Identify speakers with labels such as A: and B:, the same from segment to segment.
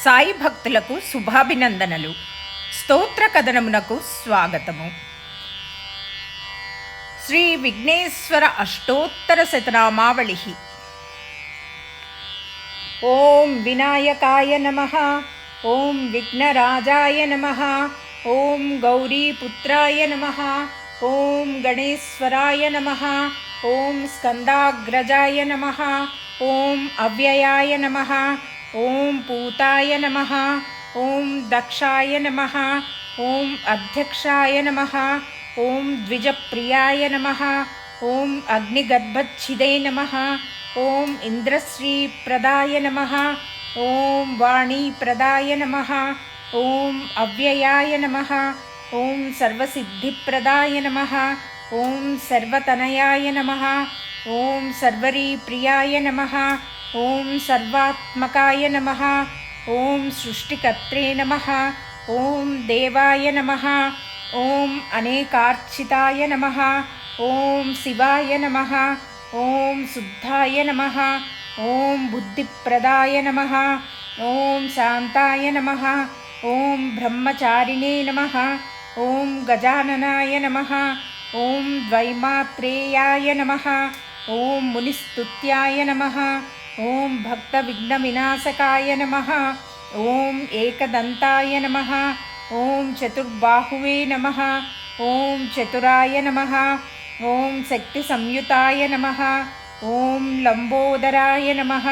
A: సాయి భక్తులకు శుభాభినందనలు. స్తోత్ర కథనమునకు స్వాగతము. శ్రీ విఘ్నేశ్వర అష్టోత్తర శతనామావళి. ఓం వినాయకాయ నమః. ఓం విఘ్నరాజాయ నమః. ఓం గౌరీపుత్రాయ నమః. ఓం గణేశ్వరాయ నమః. ఓం స్కందాగ్రజాయ నమః. ఓం అవ్యయాయ నమః. ఓం పూతాయ నమః. ఓం దక్షాయ నమః. ఓం అధ్యక్షాయ నమః. ఓం ద్విజప్రియాయ నమః. ఓం అగ్నిగర్భచ్ఛిదే నమః. ఓం ఇంద్రశ్రీప్రదాయ నమః. ఓం వాణీప్రదాయ నమః. ఓం అవ్యయాయ నమః. ఓం సర్వసిద్ధిప్రదాయ నమః. ఓం సర్వతనయాయ నమః. ఓం సర్వరీప్రియాయ నమః. ఓం సర్వాత్మకాయ నమః. ఓం సృష్టికర్త్రే నమః. ఓం దేవాయ నమః. ఓం అనేకార్చితాయ నమః. ఓం శివాయ నమః. ఓం శుద్ధాయ నమః. ఓం బుద్ధిప్రదాయ నమః. ఓం శాంతాయ నమః. ఓం బ్రహ్మచారిణే నమః. ఓం గజాననాయ నమః. ఓం ద్వైమాత్రేయాయ నమః. ఓం మునిస్తుత్యాయ నమః. ఓం భక్త విఘ్న వినాశకాయ నమః. ఓం ఏకదంతాయ నమః. ఓం చతుర్బాహువే నమః. ఓం చతురాయ నమః. ఓం శక్తి సంయుతాయ నమః. ఓం లంబోదరాయ నమః.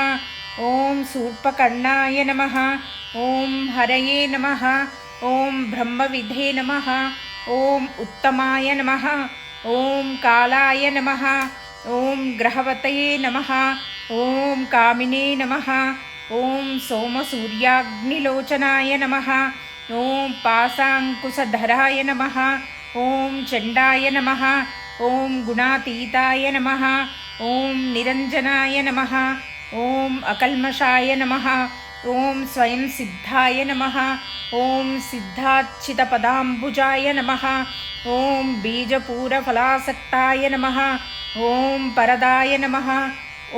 A: ఓం శూర్పకర్ణాయ నమః. ఓం హరయే నమః. ఓం బ్రహ్మవిధే నమః. ఓం ఉత్తమాయ నమః. ఓం కాలాయ నమః. ఓం గ్రహవతయే నమః. ఓం కామినే నమః. ఓం సోమసూర్యాగ్నిలోచనాయ నమః. ఓం పాశాంకుశధరాయ నమః. ఓం చండాయ నమః. ఓం గుణాతీతాయ నమః. ఓం నిరంజనాయ నమః. ఓం అకల్మషాయ నమః. ఓం స్వయం సిద్ధాయ నమః. ఓం సిద్ధార్చితపదాంబుజాయ నమః. ఓం బీజపూరఫలాసక్తాయ నమః. ఓం పరదాయ నమః.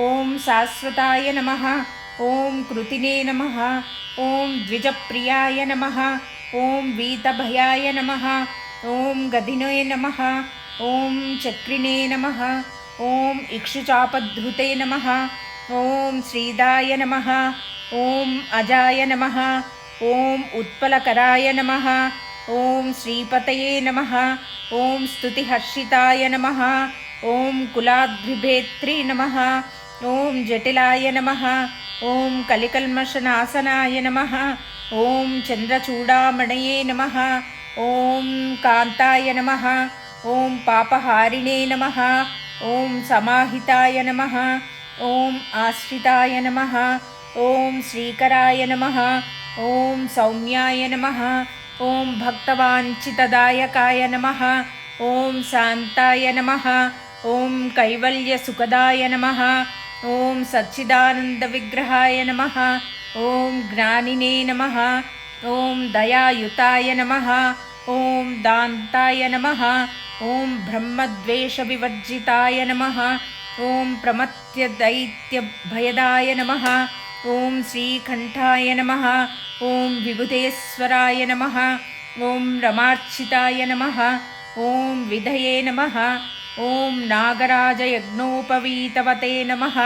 A: ఓం శాశ్వతాయ నమః. ఓం కృతినే నమః. ఓం ద్విజప్రియాయ నమః. ఓం వీతభయాయ నమః. ఓం గదినే నమః. ఓం చక్రిణే నమః. ఓం ఇక్షుచాపధృతే నమః. ఓం శ్రీదాయ నమః. ఓం అజాయ నమః. ఓం ఉత్పలకరాయ నమః. ఓం శ్రీపతయే నమః. ఓం స్తుతిహర్షితాయ నమః. ఓం కులాద్రిభేత్రే నమః. ఓం జటిలాయ నమః. ఓం కలికల్మషనాశనాయ నమః. ఓం చంద్రచూడామణయే నమః. ఓం కాంతాయ నమః. ఓం పాపహారిణే నమః. ఓం సమాహితాయ నమః. ఓం ఆశ్రితాయ నమః. ఓం శ్రీకరాయ నమః. ఓం సౌమ్యాయ నమః. ఓం భక్తవాంఛితదాయకాయ నమః. ఓం శాంతాయ నమః. ఓం కైవల్యసుఖదాయ నమః. ఓం సచ్చిదానందవిగ్రహాయ నమః. ఓం జ్ఞానినే నమః. ఓం దయాయుతాయ నమః. ఓం దాంతాయ నమః. ఓం బ్రహ్మద్వేషవివర్జితాయ నమః. ఓం ప్రమత్యదైత్యభయదాయ నమః. ఓం శ్రీకంఠాయ నమః. ఓం విభుధేశ్వరాయ నమః. ఓం రమార్చితాయ నమః. ఓం విధయే నమః. ఓం నాగరాజయజ్ఞోపవీతవతే నమః.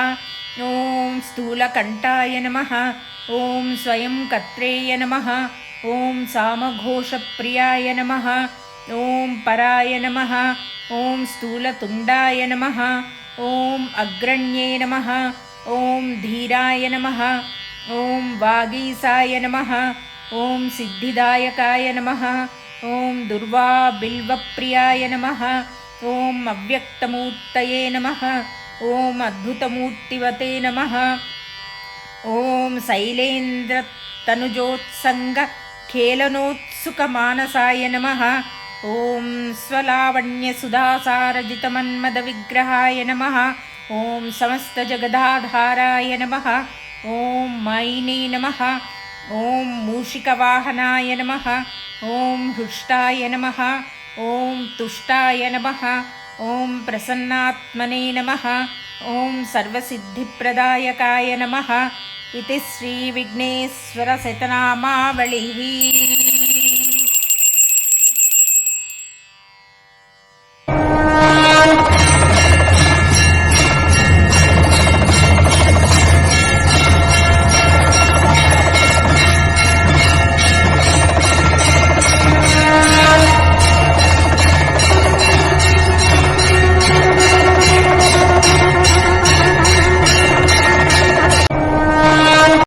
A: ఓం స్థూలకంఠాయ నమః. ఓం స్వయం కర్త్రేయ నమః. ఓం సామఘోషప్రియాయ నమః. ఓం పరాయ నమః. ఓం స్థూలతుండాయ నమః. ఓం అగ్రణ్యే నమః. ఓం ధీరాయ నమః. ఓం వాగీసాయ నమః. ఓం సిద్ధిదాయకాయ నమః. ఓం దుర్వాబిల్వప్రియాయ నమః. ఓం అవ్యక్తమూర్తయే నమః. ఓం అద్భుతమూర్తివతే నమః. ఓం శైలేంద్రతనుజోత్సంగఖేళనోత్సుకమానసాయ నమః. ఓం స్వలావణ్యసుధాసారజితమన్మదవిగ్రహాయ నమః. ఓం సమస్తజగదాధారాయ నమః. ఓం మాయినే నమః. ఓం మూషికవాహనాయ నమః. ఓం హృష్టాయ నమః. ఓం తుష్టాయ నమః. ఓం ప్రసన్నాత్మనే నమః. ఓం సర్వసిద్ధిప్రదాయకాయ నమః. इति श्रीविघ्नेश्वरशतनामावलिः।